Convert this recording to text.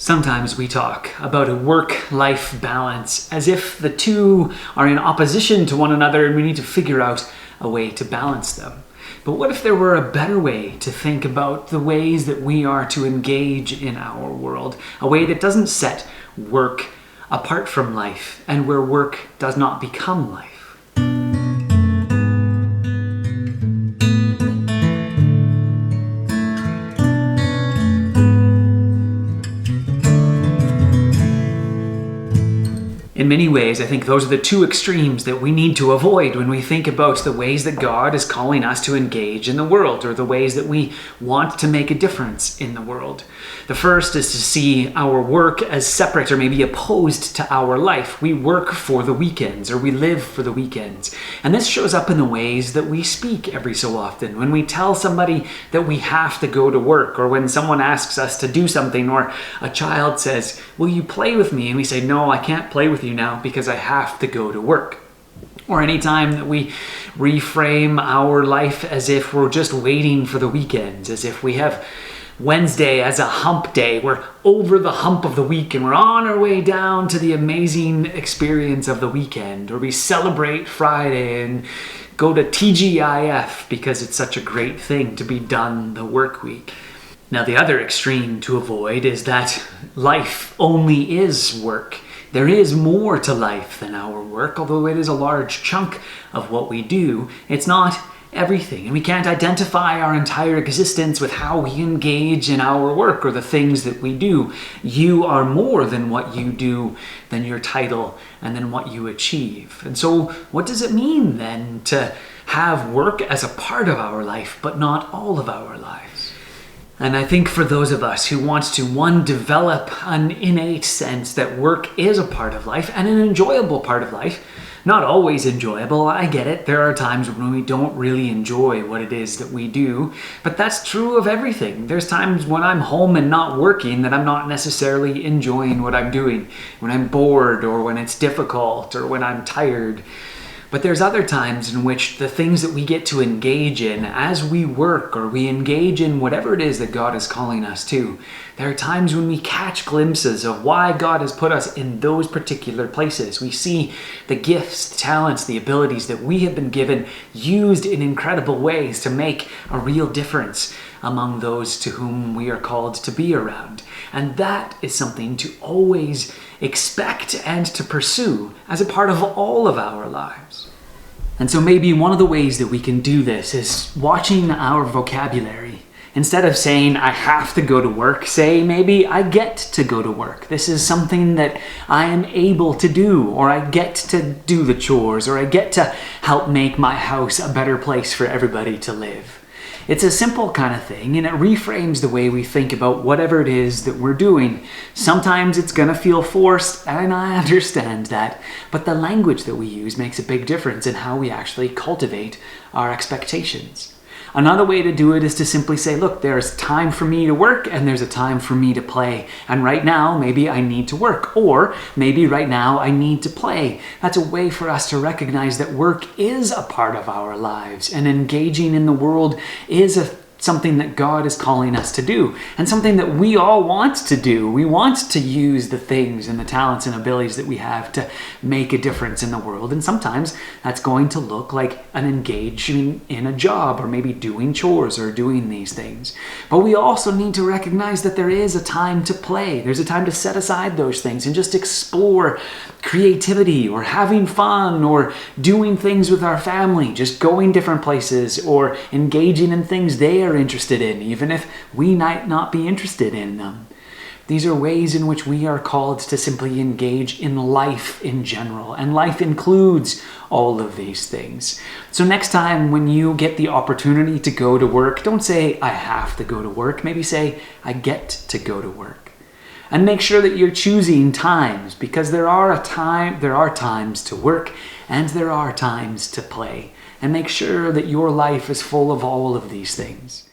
Sometimes we talk about a work-life balance as if the two are in opposition to one another and we need to figure out a way to balance them. But what if there were a better way to think about the ways that we are to engage in our world? A way that doesn't set work apart from life and where work does not become life. In many ways, I think those are the two extremes that we need to avoid when we think about the ways that God is calling us to engage in the world, or the ways that we want to make a difference in the world. The first is to see our work as separate or maybe opposed to our life. We work for the weekends, or we live for the weekends. And this shows up in the ways that we speak every so often. When we tell somebody that we have to go to work, or when someone asks us to do something, or a child says, "Will you play with me?" And we say, "No, I can't play with you now because I have to go to work." Or any time that we reframe our life as if we're just waiting for the weekends, as if we have Wednesday as a hump day. We're over the hump of the week and we're on our way down to the amazing experience of the weekend. Or we celebrate Friday and go to TGIF because it's such a great thing to be done the work week. Now, the other extreme to avoid is that life only is work. There is more to life than our work, although it is a large chunk of what we do. It's not everything, and we can't identify our entire existence with how we engage in our work or the things that we do. You are more than what you do, than your title, and than what you achieve. And so what does it mean then to have work as a part of our life, but not all of our lives? And I think for those of us who want to, one, develop an innate sense that work is a part of life and an enjoyable part of life, not always enjoyable, I get it. There are times when we don't really enjoy what it is that we do, but that's true of everything. There's times when I'm home and not working that I'm not necessarily enjoying what I'm doing, when I'm bored or when it's difficult or when I'm tired. But there's other times in which the things that we get to engage in as we work, or we engage in whatever it is that God is calling us to, there are times when we catch glimpses of why God has put us in those particular places. We see the gifts, the talents, the abilities that we have been given used in incredible ways to make a real difference among those to whom we are called to be around. And that is something to always expect and to pursue as a part of all of our lives. And so maybe one of the ways that we can do this is watching our vocabulary. Instead of saying, "I have to go to work," say maybe, "I get to go to work. This is something that I am able to do," or "I get to do the chores," or "I get to help make my house a better place for everybody to live." It's a simple kind of thing, and it reframes the way we think about whatever it is that we're doing. Sometimes it's going to feel forced, and I understand that, but the language that we use makes a big difference in how we actually cultivate our expectations. Another way to do it is to simply say, look, there's time for me to work and there's a time for me to play. And right now, maybe I need to work, or maybe right now I need to play. That's a way for us to recognize that work is a part of our lives, and engaging in the world is something that God is calling us to do, and something that we all want to do. We want to use the things and the talents and abilities that we have to make a difference in the world. And sometimes that's going to look like an engagement in a job, or maybe doing chores or doing these things. But we also need to recognize that there is a time to play. There's a time to set aside those things and just explore creativity, or having fun, or doing things with our family, just going different places, or engaging in things they are interested in, even if we might not be interested in them. These are ways in which we are called to simply engage in life in general, and life includes all of these things. So next time when you get the opportunity to go to work, don't say, "I have to go to work." Maybe say, "I get to go to work." And make sure that you're choosing times, because there are times to work and there are times to play. And make sure that your life is full of all of these things.